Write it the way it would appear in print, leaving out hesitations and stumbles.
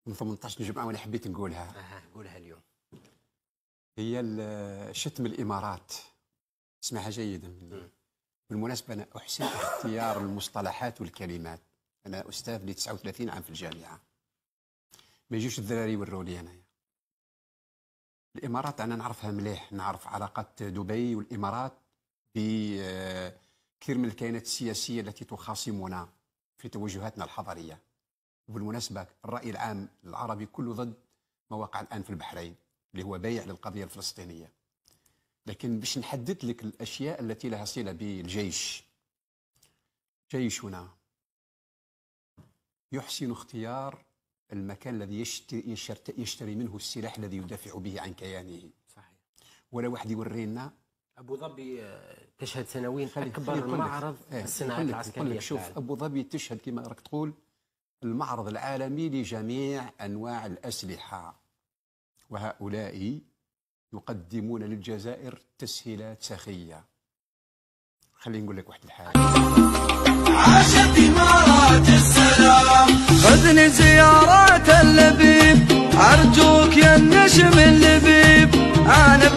من 18 جمعة وانا حبيت نقولها. قولها اليوم. هي شتم الامارات. اسمعها جيدا. بالمناسبة انا احسن اختيار المصطلحات والكلمات. انا استاذ لي 39 عام في الجامعة. ما يجوش الدراري يوروا لي انايا. الامارات انا نعرفها مليح، نعرف علاقات دبي والامارات بكثير من الكيانات السياسية التي تخاصمنا في توجهاتنا الحضارية. وبالمناسبة الرأي العام العربي كله ضد ما وقع الآن في البحرين اللي هو بيع للقضية الفلسطينية. لكن باش نحدد لك الأشياء التي لها صلة بالجيش، جيشنا يحسن اختيار المكان الذي يشتري منه السلاح الذي يدافع به عن كيانه. صحيح. ولا واحد يورينا أبو ظبي تشهد سنويا أكبر معرض الصناعات العسكرية. شوف أبو ظبي تشهد كما راك تقول المعرض العالمي لجميع أنواع الأسلحة، وهؤلاء يقدمون للجزائر تسهيلات سخية. خليني نقول لك واحد الحاجة. عاشت إمارات السلام، خذني زيارات اللبيب، أرجوك يا النجم اللبيب، أنا